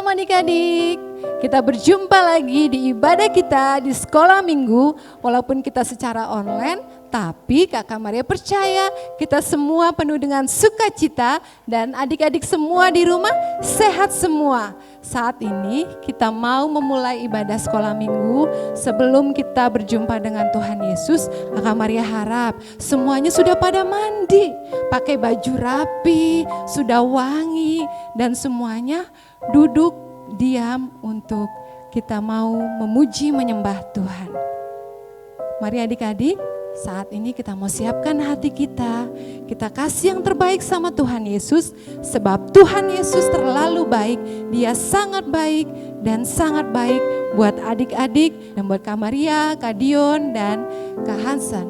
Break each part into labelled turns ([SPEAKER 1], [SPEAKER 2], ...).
[SPEAKER 1] Shalom adik-adik. Kita berjumpa lagi di ibadah kita di sekolah minggu. Walaupun kita secara online, tapi Kakak Maria percaya kita semua penuh dengan sukacita dan adik-adik semua di rumah sehat semua. Saat ini kita mau memulai ibadah sekolah minggu. Sebelum kita berjumpa dengan Tuhan Yesus, Kakak Maria harap semuanya sudah pada mandi, pakai baju rapi, sudah wangi, dan semuanya duduk diam untuk kita mau memuji menyembah Tuhan. Mari adik-adik, saat ini kita mau siapkan hati kita. Kita kasih yang terbaik sama Tuhan Yesus, sebab Tuhan Yesus terlalu baik. Dia sangat baik dan sangat baik buat adik-adik dan buat Kak Maria, Kak Dion, dan Kak Hansen.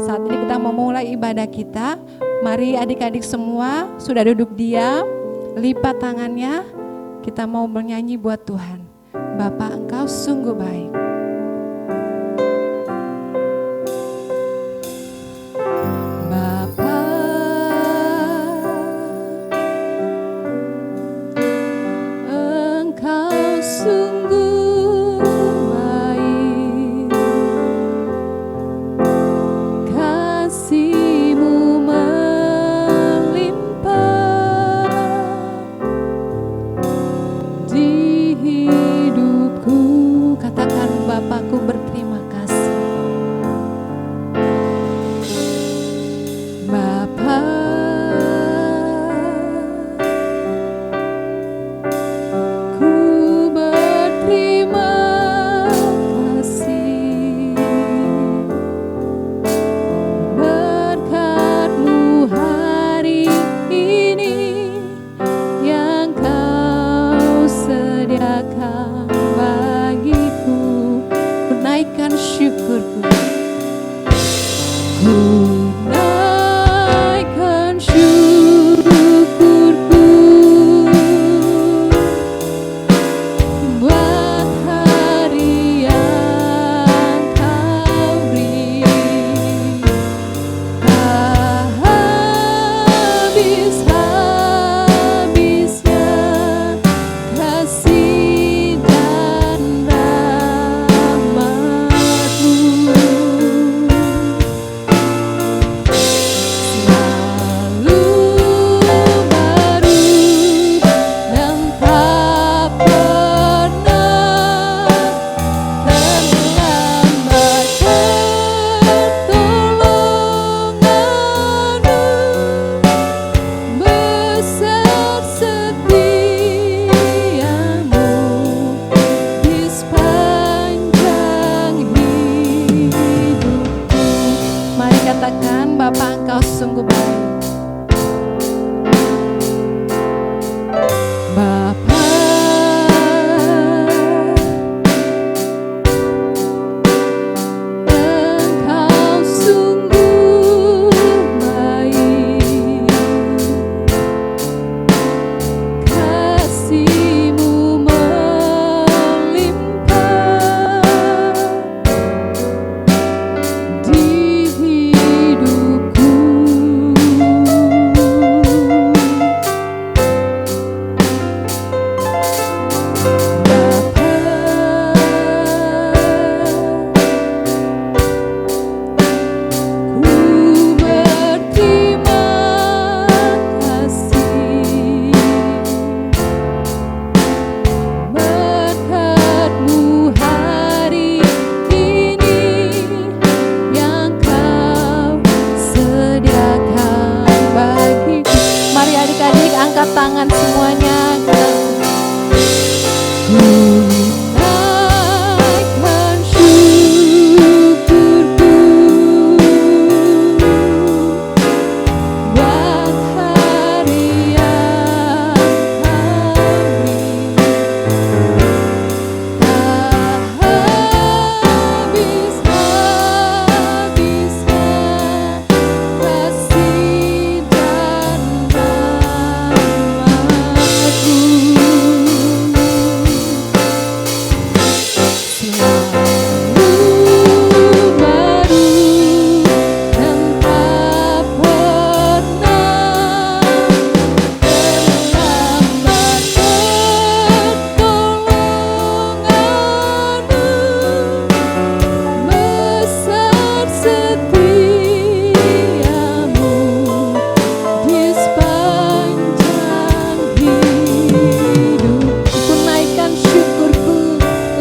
[SPEAKER 1] Saat ini kita mau mulai ibadah kita. Mari adik-adik semua sudah duduk diam, lipat tangannya. Kita mau bernyanyi buat Tuhan. Bapa, Engkau sungguh baik. Bapa, Engkau sungguh baik. Kasih-Mu melimpah di hidupku. Katakan, Bapakku berterima kasih. Bapa, ku berterima kasih. Berkat-Mu hari ini yang Kau sediakan bagiku.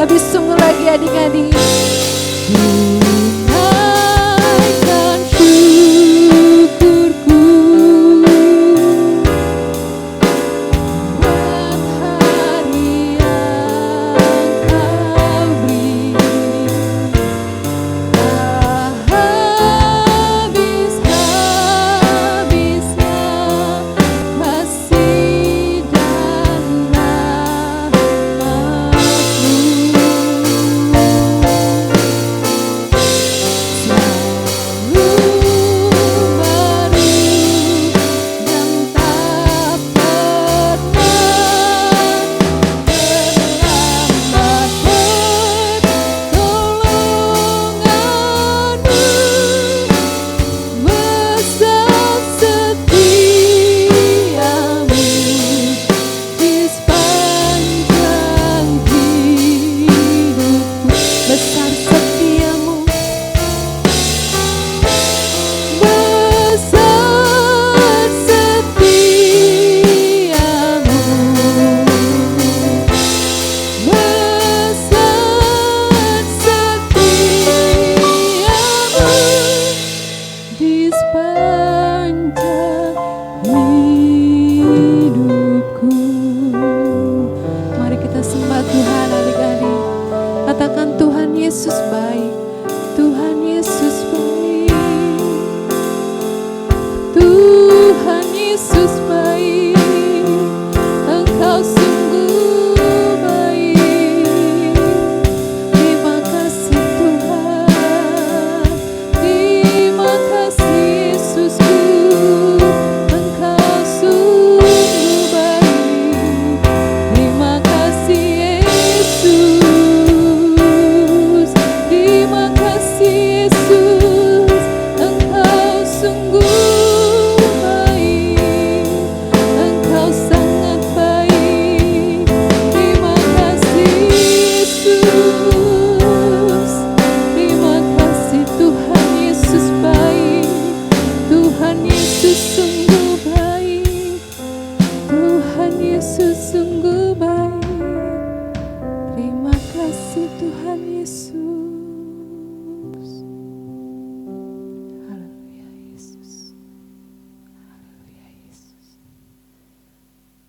[SPEAKER 1] Lebih sungguh lagi adik-adik. Tunaikan syukurku buat hari yang kau beri. Tak habis-habisnya kasih dan rahmat-Mu.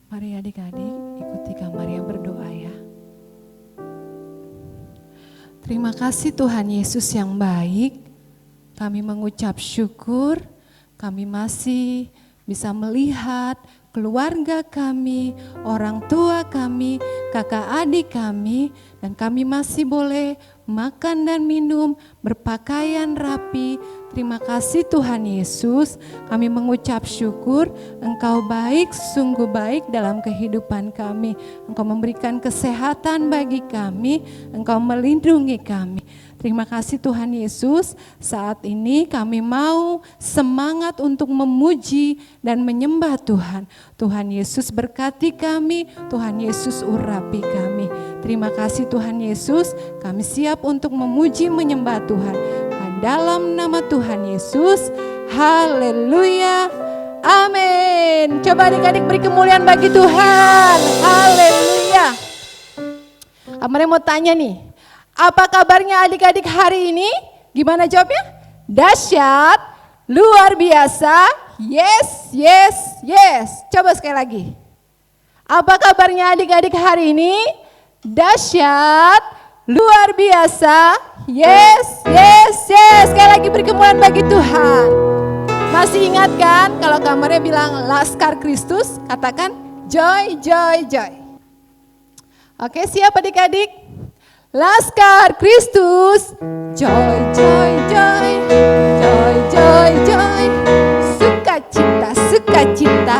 [SPEAKER 1] Mari adik-adik ikuti Kak Maria berdoa ya. Terima kasih Tuhan Yesus yang baik. Kami mengucap syukur, kami masih bisa melihat keluarga kami, orang tua kami, kakak adik kami, dan kami masih boleh makan dan minum, berpakaian rapi. Terima kasih Tuhan Yesus, kami mengucap syukur, Engkau baik, sungguh baik dalam kehidupan kami. Engkau memberikan kesehatan bagi kami, Engkau melindungi kami. Terima kasih Tuhan Yesus, saat ini kami mau semangat untuk memuji dan menyembah Tuhan. Tuhan Yesus berkati kami, Tuhan Yesus urapi kami. Terima kasih Tuhan Yesus, kami siap untuk memuji menyembah Tuhan. Dalam nama Tuhan Yesus, haleluya, amin. Coba adik-adik beri kemuliaan bagi Tuhan, haleluya. Amare mau tanya nih, apa kabarnya adik-adik hari ini? Gimana jawabnya? Dahsyat, luar biasa, yes, yes, yes. Coba sekali lagi. Apa kabarnya adik-adik hari ini? Dahsyat, luar biasa, yes, yes, yes. Sekali lagi beri kemuliaan bagi Tuhan. Masih ingat kan kalau kamarnya bilang Laskar Kristus, katakan joy, joy, joy. Oke, siap adik-adik? Laskar Kristus, joy, joy, joy, joy, joy, joy. Sukacita, sukacita,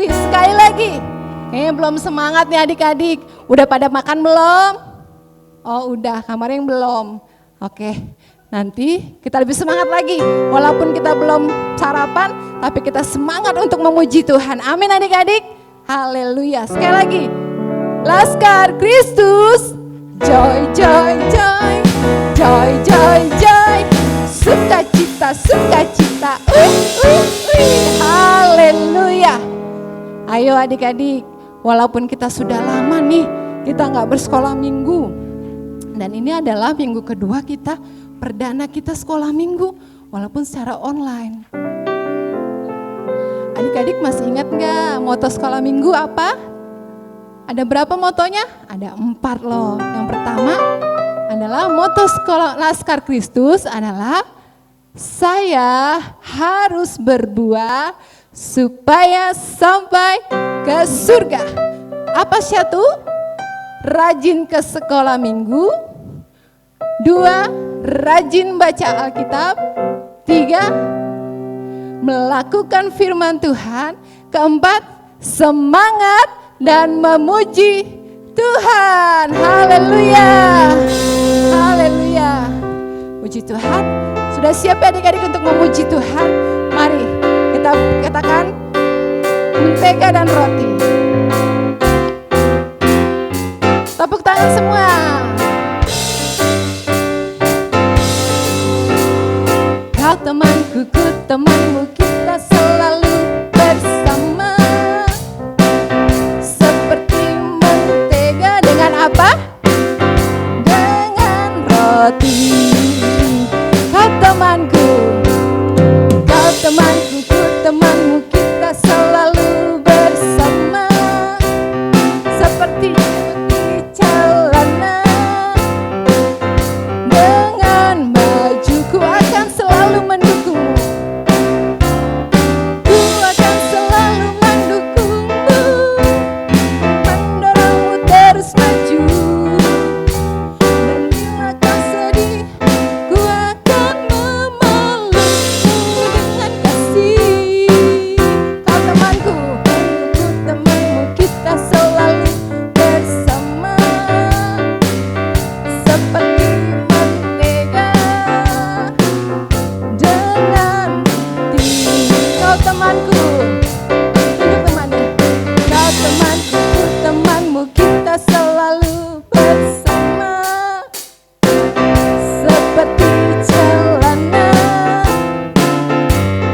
[SPEAKER 1] sekali lagi. Kayaknya belum semangat nih adik-adik. Udah pada makan belum? Oh udah, kamarnya yang belum. Oke, nanti kita lebih semangat lagi. Walaupun kita belum sarapan, tapi kita semangat untuk memuji Tuhan. Amin adik-adik. Haleluya. Sekali lagi. Laskar Kristus. Joy, joy, joy. Joy, joy, joy. Sukacita, sukacita. Haleluya. Ayo adik-adik, walaupun kita sudah lama nih kita nggak bersekolah minggu. Dan ini adalah minggu kedua kita, perdana kita sekolah minggu, walaupun secara online. Adik-adik masih ingat nggak moto sekolah minggu apa? Ada berapa motonya? Ada 4 loh. Yang pertama adalah moto sekolah Laskar Kristus adalah saya harus berbuah supaya sampai ke surga. Apa satu? Rajin ke sekolah minggu. 2, rajin baca Alkitab. 3, melakukan firman Tuhan. 4, semangat dan memuji Tuhan. Haleluya. Haleluya. Puji Tuhan. Sudah siap ya adik-adik untuk memuji Tuhan? Mari kita katakan mentega dan roti. Tepuk tangan semua. Kau temanku, ku temanmu, kita selalu bersama. Seperti mentega dengan apa? Dengan roti. Kau temanku, ku temanmu, kita selalu bersama. Seperti jalanan dengan majuku akan selalu mendukungmu. Ku akan selalu mendukungmu, mendorongmu terus maju. Dan bila kau sedih, ku akan memelukmu dengan kasih. Kau temanku, ku temanmu, kita selalu bersama. Seperti mentega dengan roti. Kau temanku, tunjuk temannya. Kau temanku, ku temanmu, kita selalu bersama. Seperti jalanan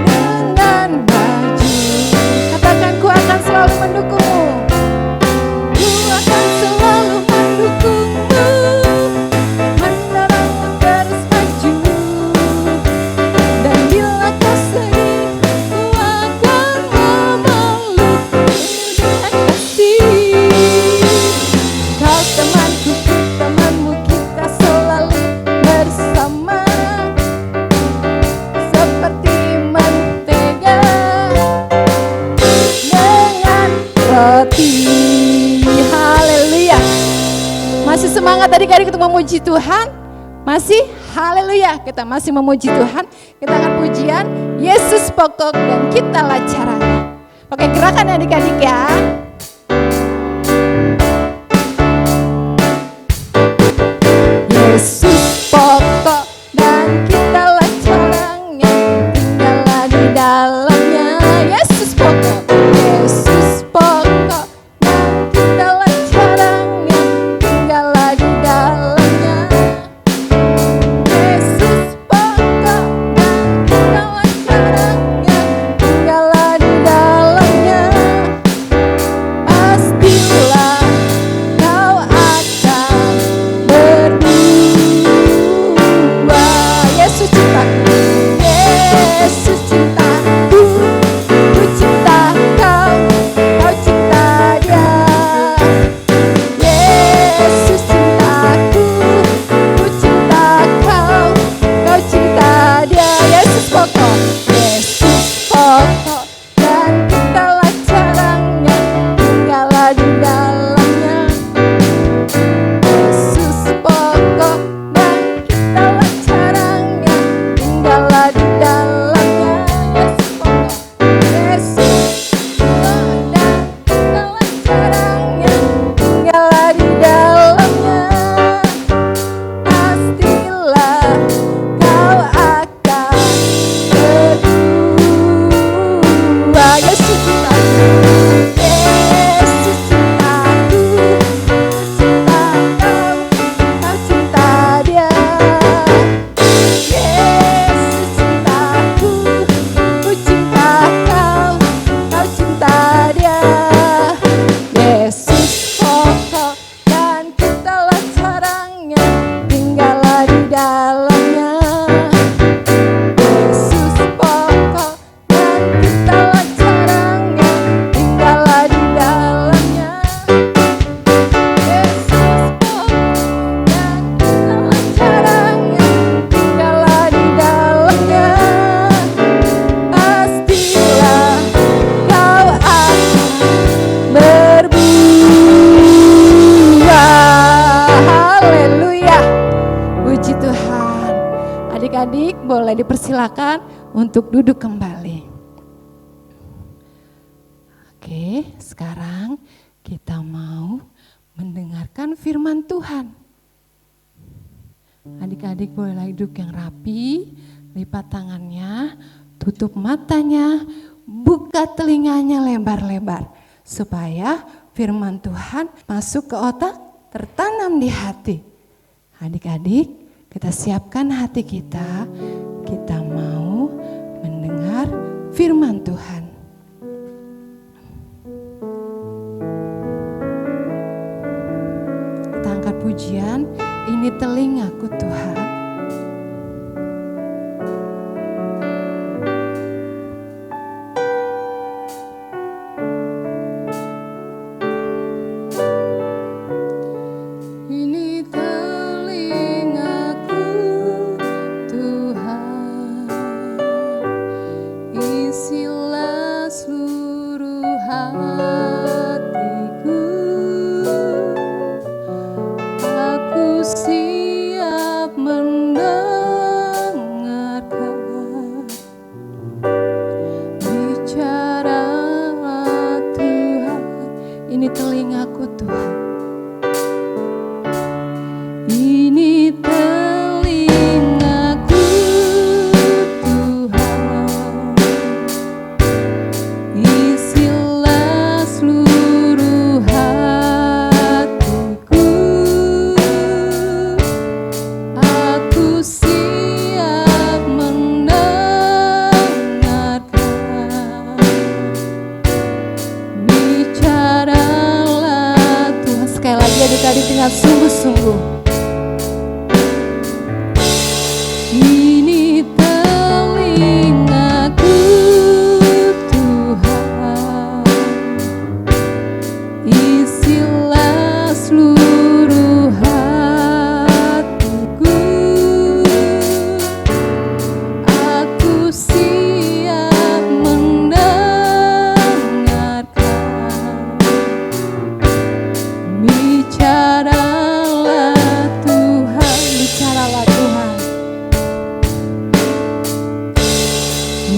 [SPEAKER 1] dengan maju. Katakan, ku akan selalu mendukungmu. Ku akan selalu mendukungmu, mendorongmu terus maju. Dan bila kau sedih, ku akan memelukmu dengan kasih. Kau temanku, ku temanmu, kita selalu bersama. Seperti mentega dengan roti. Haleluya. Masih semangat adik-adik untuk memuji Tuhan? Masih? Haleluya. Kita masih memuji Tuhan. Kita akan pujian Yesus pokok dan kitalah caranya. Pakai gerakan ya adik-adik ya. Yesus pokok dan kitalah caranya, tinggallah di dalamnya. Yesus pokok, Yesus pokok dan kitalah caranya, tinggallah di dalamnya. Yesus pokok dan kitalah caranya, tinggallah di dalamnya. adik-adik boleh dipersilakan untuk duduk kembali. Oke, sekarang kita mau mendengarkan firman Tuhan. Adik-adik boleh duduk yang rapi, lipat tangannya, tutup matanya, buka telinganya lebar-lebar, supaya firman Tuhan masuk ke otak, tertanam di hati. Adik-adik, kita siapkan hati kita mau mendengar firman Tuhan. Kita angkat pujian, ini telingaku Tuhan. Adik-adik dengan sungguh-sungguh. Ini telingaku Tuhan, isilah seluruh hatiku. Aku siap mendengarkan. Bicaralah Tuhan, bicaralah Tuhan.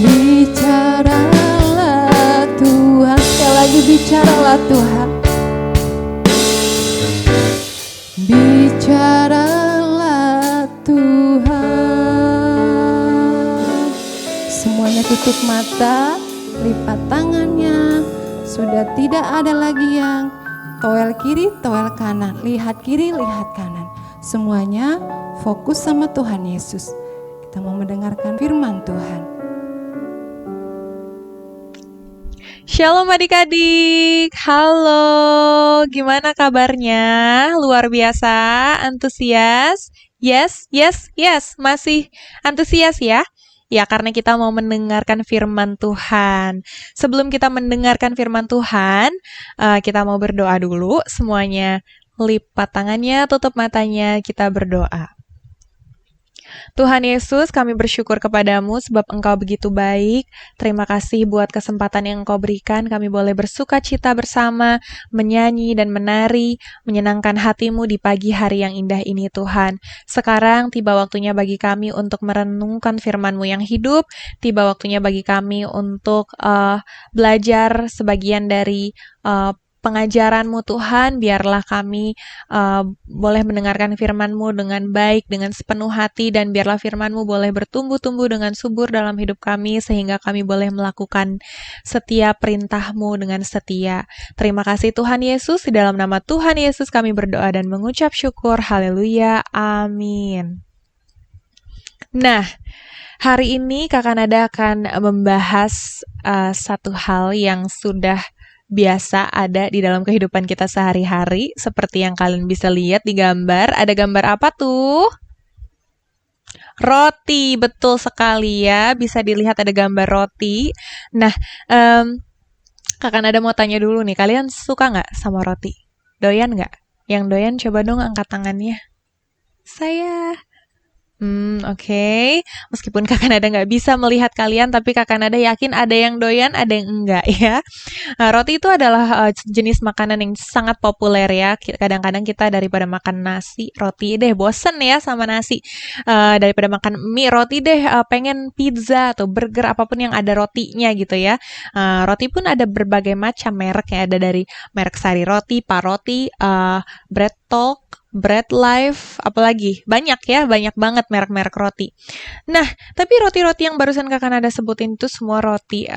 [SPEAKER 1] Bicaralah Tuhan, sekali lagi bicaralah Tuhan. Bicaralah Tuhan. Semuanya tutup mata, lipat tangannya. Sudah tidak ada lagi yang toel kiri, toel kanan, lihat kiri, lihat kanan. Semuanya fokus sama Tuhan Yesus. Kita mau mendengarkan firman Tuhan.
[SPEAKER 2] Shalom adik-adik, halo, gimana kabarnya? Luar biasa, antusias? Yes, masih antusias ya? Ya, karena kita mau mendengarkan firman Tuhan. Sebelum kita mendengarkan firman Tuhan, kita mau berdoa dulu. Semuanya lipat tangannya, tutup matanya, kita berdoa. Tuhan Yesus, kami bersyukur kepadamu sebab Engkau begitu baik. Terima kasih buat kesempatan yang Engkau berikan. Kami boleh bersuka cita bersama, menyanyi dan menari, menyenangkan hatimu di pagi hari yang indah ini Tuhan. Sekarang tiba waktunya bagi kami untuk merenungkan firman-Mu yang hidup. Tiba waktunya bagi kami untuk belajar sebagian dari pengajaran-Mu Tuhan, biarlah kami boleh mendengarkan firman-Mu dengan baik, dengan sepenuh hati, dan biarlah firman-Mu boleh bertumbuh-tumbuh dengan subur dalam hidup kami, sehingga kami boleh melakukan setiap perintah-Mu dengan setia. Terima kasih Tuhan Yesus, di dalam nama Tuhan Yesus kami berdoa dan mengucap syukur, haleluya, amin. Nah, hari ini Kakak Nada akan membahas satu hal yang sudah biasa ada di dalam kehidupan kita sehari-hari, seperti yang kalian bisa lihat di gambar. Ada gambar apa tuh? Roti, betul sekali ya. Bisa dilihat ada gambar roti. Nah, Kakak Nada mau tanya dulu nih, kalian suka nggak sama roti? Doyan nggak? Yang doyan coba dong angkat tangannya. Saya. Oke. Meskipun Kakak Nada nggak bisa melihat kalian, tapi Kakak Nada yakin ada yang doyan, ada yang enggak ya. Roti itu adalah jenis makanan yang sangat populer ya. Kadang-kadang kita daripada makan nasi, roti deh, bosen ya sama nasi. Daripada makan mie, roti deh, pengen pizza atau burger, apapun yang ada rotinya gitu ya. Roti pun ada berbagai macam merek ya. Ada dari merek Sari Roti, Paroti, Bread Talk, Bread Life, apalagi banyak ya, banyak banget merek-merek roti. Nah, tapi roti-roti yang barusan Kakak Nada sebutin itu semua roti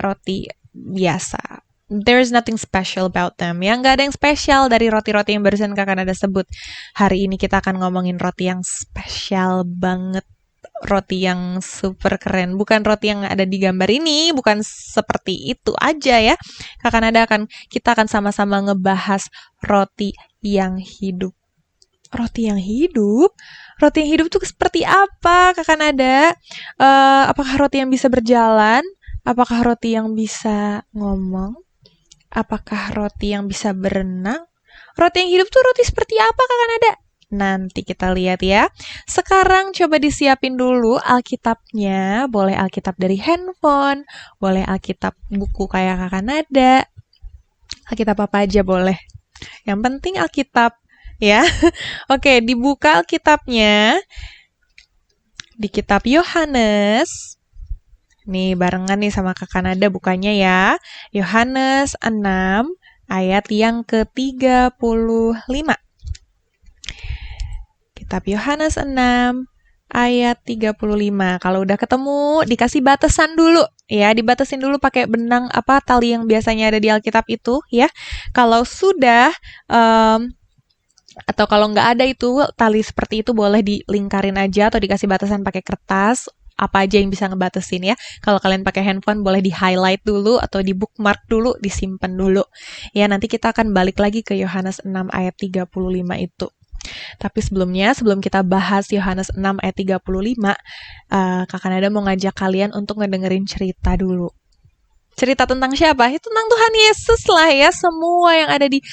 [SPEAKER 2] biasa. There's nothing special about them. Ya, nggak ada yang spesial dari roti-roti yang barusan Kakak Nada sebut. Hari ini kita akan ngomongin roti yang spesial banget. Roti yang super keren. Bukan roti yang ada di gambar ini, bukan seperti itu aja ya. Kita akan sama-sama ngebahas roti yang hidup. Roti yang hidup? Roti yang hidup tuh seperti apa, Kakak Nada? Apakah roti yang bisa berjalan? Apakah roti yang bisa ngomong? Apakah roti yang bisa berenang? Roti yang hidup tuh roti seperti apa, Kakak Nada? Nanti kita lihat ya. Sekarang coba disiapin dulu Alkitabnya. Boleh Alkitab dari handphone, boleh Alkitab buku kayak Kakak Nada. Alkitab apa aja boleh. Yang penting Alkitab ya. Oke, dibuka Alkitabnya di kitab Yohanes. Nih, barengan nih sama Kakak Nada bukanya ya. Yohanes 6 ayat yang ke-35. Kitab Yohanes 6 ayat 35. Kalau udah ketemu, dikasih batasan dulu ya, dibatasin dulu pakai benang tali yang biasanya ada di Alkitab itu ya. Kalau sudah atau kalau nggak ada itu tali seperti itu boleh dilingkarin aja atau dikasih batasan pakai kertas, apa aja yang bisa ngebatasin ya. Kalau kalian pakai handphone boleh di highlight dulu atau di bookmark dulu, disimpan dulu ya. Nanti kita akan balik lagi ke Yohanes 6 ayat 35 itu. Tapi sebelumnya, sebelum kita bahas Yohanes 6 ayat 35, Kakak Nada mau ngajak kalian untuk ngedengerin cerita dulu. Cerita tentang siapa? Itu tentang Tuhan Yesus lah ya. Semua yang ada di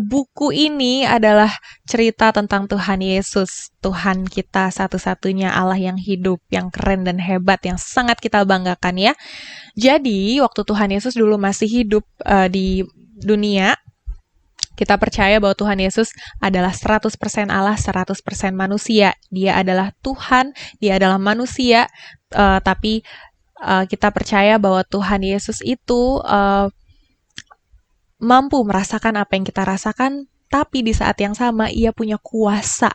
[SPEAKER 2] buku ini adalah cerita tentang Tuhan Yesus. Tuhan kita satu-satunya Allah yang hidup, yang keren dan hebat, yang sangat kita banggakan ya. Jadi, waktu Tuhan Yesus dulu masih hidup di dunia, kita percaya bahwa Tuhan Yesus adalah 100% Allah, 100% manusia. Dia adalah Tuhan, dia adalah manusia, tapi kita percaya bahwa Tuhan Yesus itu mampu merasakan apa yang kita rasakan, tapi di saat yang sama ia punya kuasa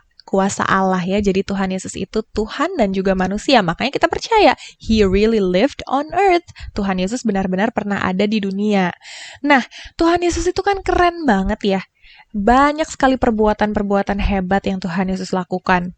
[SPEAKER 2] Allah ya. Jadi Tuhan Yesus itu Tuhan dan juga manusia. Makanya kita percaya He really lived on earth. Tuhan Yesus benar-benar pernah ada di dunia. Nah, Tuhan Yesus itu kan keren banget ya. Banyak sekali perbuatan-perbuatan hebat yang Tuhan Yesus lakukan.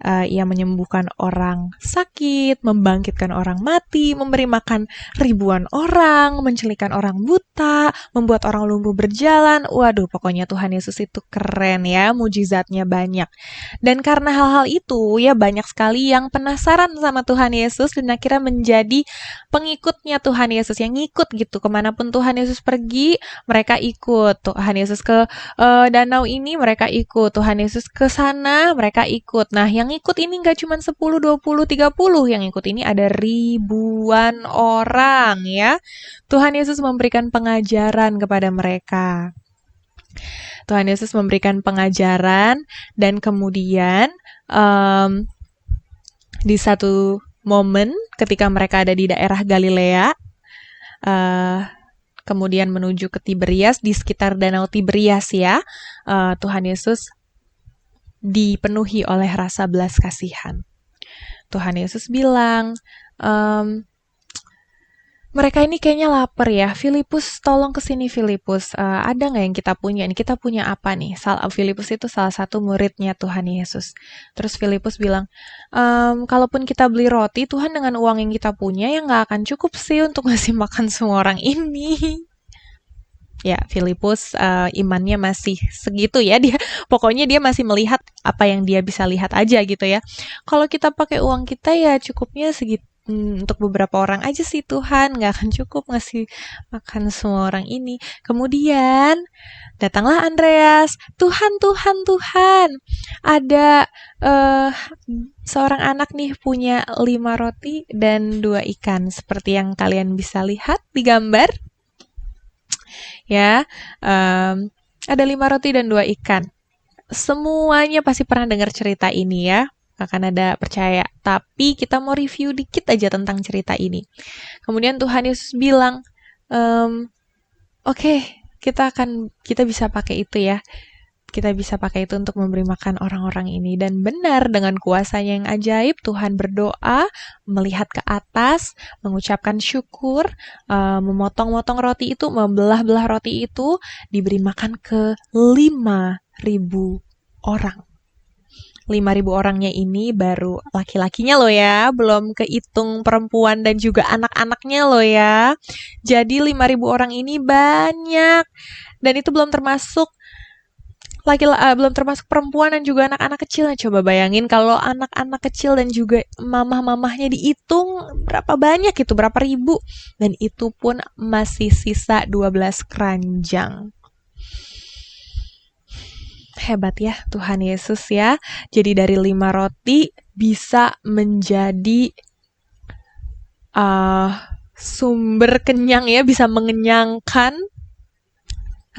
[SPEAKER 2] Ia menyembuhkan orang sakit, membangkitkan orang mati, memberi makan ribuan orang, mencelikakan orang buta, membuat orang lumpuh berjalan. Waduh, pokoknya Tuhan Yesus itu keren ya, mujizatnya banyak. Dan karena hal-hal itu, ya banyak sekali yang penasaran sama Tuhan Yesus dan akhirnya menjadi pengikutnya Tuhan Yesus, yang ngikut gitu. Kemanapun Tuhan Yesus pergi, mereka ikut. Tuhan Yesus ke danau ini, mereka ikut. Tuhan Yesus ke sana, mereka ikut. Nah, yang ikut ini nggak cuma 10, 20, 30. Yang ikut ini ada ribuan orang ya. Tuhan Yesus memberikan pengajaran kepada mereka. Tuhan Yesus memberikan pengajaran dan kemudian di satu momen ketika mereka ada di daerah Galilea, kemudian menuju ke Tiberias, di sekitar danau Tiberias ya, Tuhan Yesus dipenuhi oleh rasa belas kasihan. Tuhan Yesus bilang, mereka ini kayaknya lapar ya. Filipus, tolong kesini Filipus. Ada nggak yang kita punya? Ini kita punya apa nih? Filipus itu salah satu muridnya Tuhan Yesus. Terus Filipus bilang, kalaupun kita beli roti, Tuhan dengan uang yang kita punya ya nggak akan cukup sih untuk ngasih makan semua orang ini. Ya, Filipus imannya masih segitu ya. Pokoknya dia masih melihat apa yang dia bisa lihat aja gitu ya. Kalau kita pakai uang kita ya cukupnya segitu. untuk beberapa orang aja sih Tuhan, nggak akan cukup ngasih makan semua orang ini. Kemudian datanglah Andreas, Tuhan, Tuhan, Tuhan, ada seorang anak nih punya 5 roti dan 2 ikan, seperti yang kalian bisa lihat di gambar. Ya, ada 5 roti dan 2 ikan. Semuanya pasti pernah dengar cerita ini ya. Akan ada percaya. Tapi kita mau review dikit aja tentang cerita ini. Kemudian Tuhan Yesus bilang, oke, kita bisa pakai itu ya. Kita bisa pakai itu untuk memberi makan orang-orang ini. Dan benar, dengan kuasanya yang ajaib, Tuhan berdoa, melihat ke atas, mengucapkan syukur, memotong-motong roti itu, membelah-belah roti itu, diberi makan ke 5.000 orang. 5.000 orangnya ini baru laki-lakinya loh ya, belum kehitung perempuan dan juga anak-anaknya loh ya. Jadi 5.000 orang ini banyak. Dan itu belum termasuk belum termasuk perempuan dan juga anak-anak kecil. Nah, coba bayangin kalau anak-anak kecil dan juga mamah-mamahnya dihitung berapa banyak itu, berapa ribu. Dan itu pun masih sisa 12 keranjang. Hebat ya Tuhan Yesus ya. Jadi dari 5 roti bisa menjadi sumber kenyang ya, bisa mengenyangkan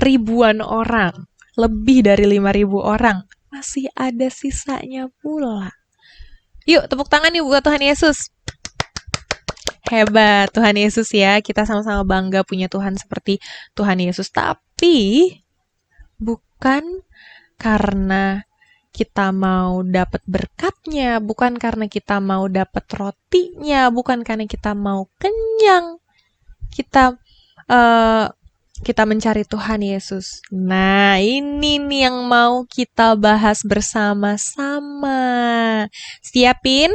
[SPEAKER 2] ribuan orang. Lebih dari 5.000 orang. Masih ada sisanya pula. Yuk tepuk tangan yuk buat Tuhan Yesus. Hebat Tuhan Yesus ya. Kita sama-sama bangga punya Tuhan seperti Tuhan Yesus. Tapi bukan karena kita mau dapat berkatnya, bukan karena kita mau dapat rotinya, bukan karena kita mau kenyang. Kita mencari Tuhan Yesus. Nah, ini nih yang mau kita bahas bersama-sama. Siapin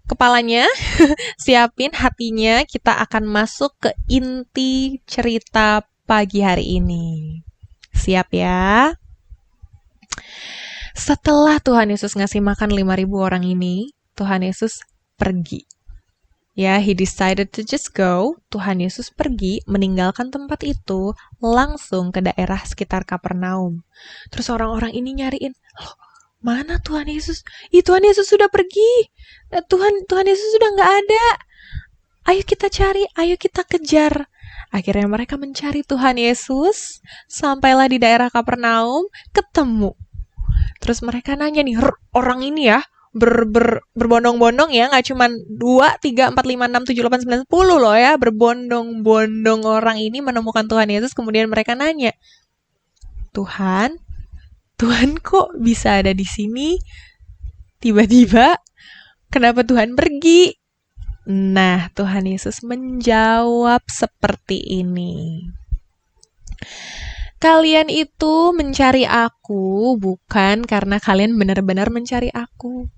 [SPEAKER 2] kepalanya, siapin hatinya, kita akan masuk ke inti cerita pagi hari ini. Siap ya? Setelah Tuhan Yesus ngasih makan 5.000 orang ini, Tuhan Yesus pergi. Ya, he decided to just go. Tuhan Yesus pergi, meninggalkan tempat itu, langsung ke daerah sekitar Kapernaum. Terus orang-orang ini nyariin, loh, mana Tuhan Yesus? Tuhan Yesus sudah pergi. Tuhan Yesus sudah nggak ada. Ayo kita cari, ayo kita kejar. Akhirnya mereka mencari Tuhan Yesus, sampailah di daerah Kapernaum, ketemu. Terus mereka nanya nih, orang ini ya, berbondong-bondong ya, nggak cuma 2, 3, 4, 5, 6, 7, 8, 9, 10 loh ya, berbondong-bondong orang ini menemukan Tuhan Yesus, kemudian mereka nanya, Tuhan kok bisa ada di sini? Tiba-tiba, kenapa Tuhan pergi? Nah, Tuhan Yesus menjawab seperti ini. Kalian itu mencari aku bukan karena kalian benar-benar mencari aku.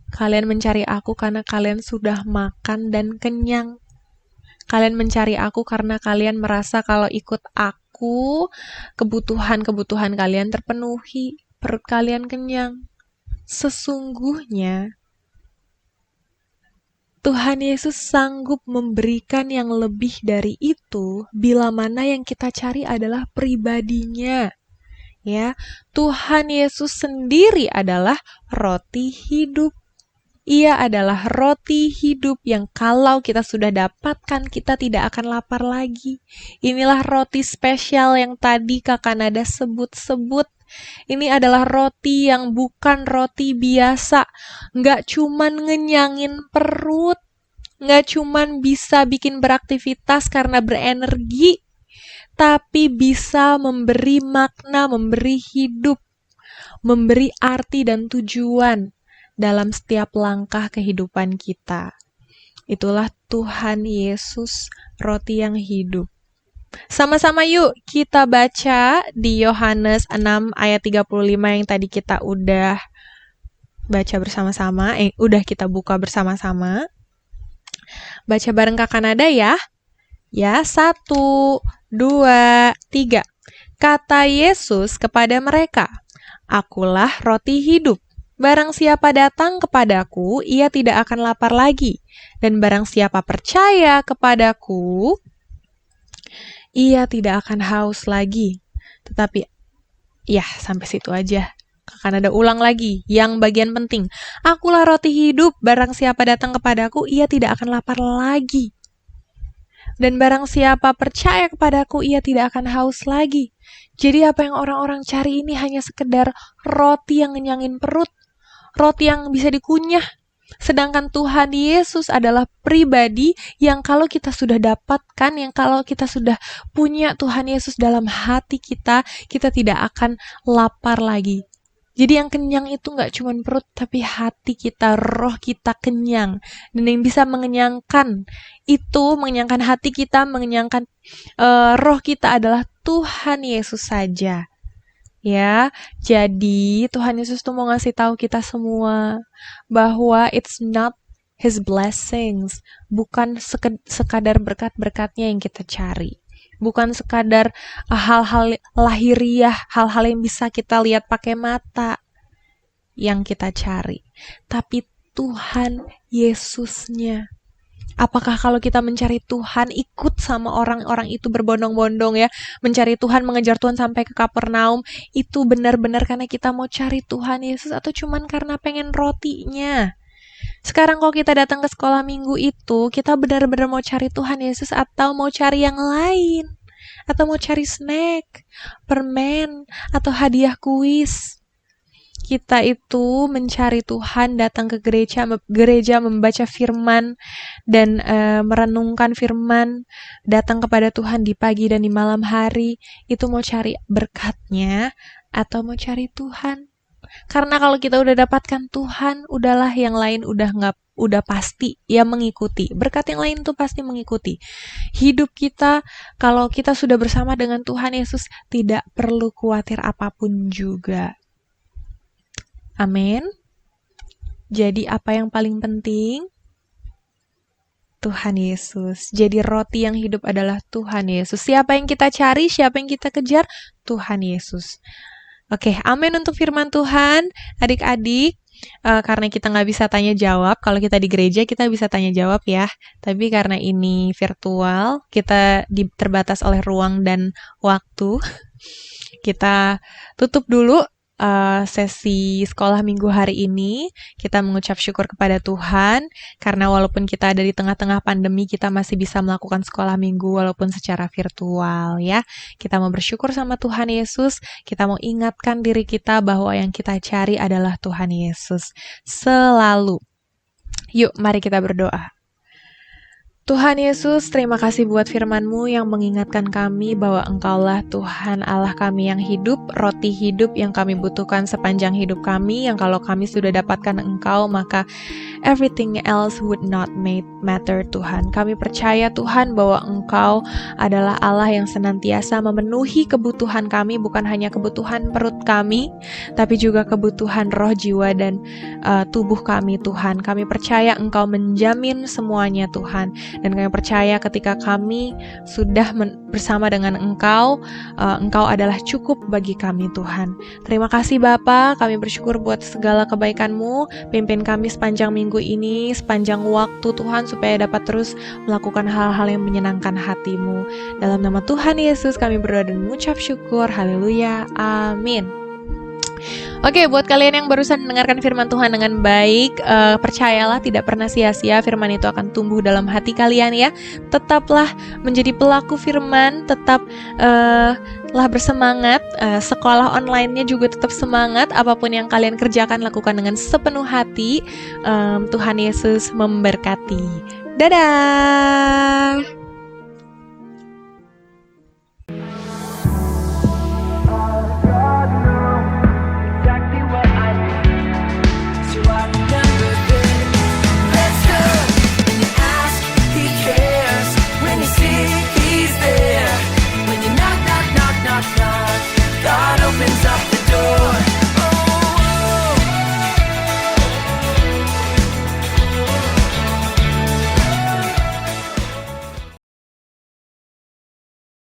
[SPEAKER 2] Kalian mencari aku karena kalian sudah makan dan kenyang. Kalian mencari aku karena kalian merasa kalau ikut aku, kebutuhan-kebutuhan kalian terpenuhi, perut kalian kenyang. Sesungguhnya, Tuhan Yesus sanggup memberikan yang lebih dari itu bila mana yang kita cari adalah pribadinya. Ya, Tuhan Yesus sendiri adalah roti hidup. Ia adalah roti hidup yang kalau kita sudah dapatkan, kita tidak akan lapar lagi. Inilah roti spesial yang tadi Kakak Nada sebut-sebut. Ini adalah roti yang bukan roti biasa. Nggak cuman ngenyangin perut. Nggak cuman bisa bikin beraktivitas karena berenergi. Tapi bisa memberi makna, memberi hidup, memberi arti dan tujuan dalam setiap langkah kehidupan kita. Itulah Tuhan Yesus, roti yang hidup. Sama-sama yuk kita baca di Yohanes 6 ayat 35 yang tadi kita udah baca bersama-sama, udah kita buka bersama-sama. Baca bareng Kakak Nada ya. Ya, 1, 2, 3. Kata Yesus kepada mereka, Akulah roti hidup. Barang siapa datang kepadaku, ia tidak akan lapar lagi. Dan barang siapa percaya kepadaku, ia tidak akan haus lagi. Tetapi, ya sampai situ aja. Akan ada ulang lagi, yang bagian penting. Akulah roti hidup, barang siapa datang kepadaku, ia tidak akan lapar lagi. Dan barang siapa percaya kepadaku, ia tidak akan haus lagi. Jadi apa yang orang-orang cari ini hanya sekedar roti yang ngenyangin perut, roti yang bisa dikunyah. Sedangkan Tuhan Yesus adalah pribadi yang kalau kita sudah dapatkan, yang kalau kita sudah punya Tuhan Yesus dalam hati kita, kita tidak akan lapar lagi. Jadi yang kenyang itu nggak cuma perut, tapi hati kita, roh kita kenyang. Dan yang bisa mengenyangkan itu, mengenyangkan hati kita, mengenyangkan roh kita adalah Tuhan Yesus saja. Ya, jadi Tuhan Yesus tuh mau ngasih tahu kita semua bahwa it's not His blessings, bukan sekadar berkat-berkatnya yang kita cari. Bukan sekadar hal-hal lahiriah, hal-hal yang bisa kita lihat pakai mata yang kita cari. Tapi Tuhan Yesusnya. Apakah kalau kita mencari Tuhan, ikut sama orang-orang itu berbondong-bondong ya, mencari Tuhan, mengejar Tuhan sampai ke Kapernaum, itu benar-benar karena kita mau cari Tuhan Yesus atau cuman karena pengen rotinya? Sekarang kalau kita datang ke sekolah minggu itu, kita benar-benar mau cari Tuhan Yesus atau mau cari yang lain? Atau mau cari snack, permen, atau hadiah kuis? Kita itu mencari Tuhan, datang ke gereja membaca firman, dan merenungkan firman, datang kepada Tuhan di pagi dan di malam hari, itu mau cari berkatnya atau mau cari Tuhan? Karena kalau kita udah dapatkan Tuhan, udahlah yang lain udah pasti ya mengikuti. Berkat yang lain tuh pasti mengikuti. Hidup kita kalau kita sudah bersama dengan Tuhan Yesus tidak perlu khawatir apapun juga. Amin. Jadi apa yang paling penting? Tuhan Yesus. Jadi roti yang hidup adalah Tuhan Yesus. Siapa yang kita cari, siapa yang kita kejar? Tuhan Yesus. Oke, amin untuk firman Tuhan, adik-adik. Karena kita nggak bisa tanya jawab, kalau kita di gereja kita bisa tanya jawab ya. Tapi karena ini virtual, kita terbatas oleh ruang dan waktu. Kita tutup dulu sesi sekolah minggu hari ini. Kita mengucap syukur kepada Tuhan karena walaupun kita ada di tengah-tengah pandemi, kita masih bisa melakukan sekolah minggu walaupun secara virtual ya. Kita mau bersyukur sama Tuhan Yesus, kita mau ingatkan diri kita bahwa yang kita cari adalah Tuhan Yesus selalu. Yuk, mari kita berdoa. Tuhan Yesus, terima kasih buat firman-Mu yang mengingatkan kami bahwa Engkaulah Tuhan Allah kami yang hidup, roti hidup yang kami butuhkan sepanjang hidup kami, yang kalau kami sudah dapatkan Engkau, maka everything else would not matter Tuhan. Kami percaya Tuhan bahwa Engkau adalah Allah yang senantiasa memenuhi kebutuhan kami, bukan hanya kebutuhan perut kami, tapi juga kebutuhan roh, jiwa, dan tubuh kami Tuhan. Kami percaya Engkau menjamin semuanya Tuhan. Dan kami percaya ketika kami sudah bersama dengan Engkau, Engkau adalah cukup bagi kami Tuhan. Terima kasih Bapa, kami bersyukur buat segala kebaikan-Mu. Pimpin kami sepanjang minggu ini, sepanjang waktu Tuhan, supaya dapat terus melakukan hal-hal yang menyenangkan hati-Mu. Dalam nama Tuhan Yesus kami berdoa dan mengucap syukur. Haleluya, amin. Oke, buat kalian yang barusan mendengarkan firman Tuhan dengan baik, percayalah tidak pernah sia-sia, firman itu akan tumbuh dalam hati kalian ya. Tetaplah menjadi pelaku firman, tetaplah bersemangat, sekolah online-nya juga tetap semangat, apapun yang kalian kerjakan lakukan dengan sepenuh hati. Tuhan Yesus memberkati. Dadah!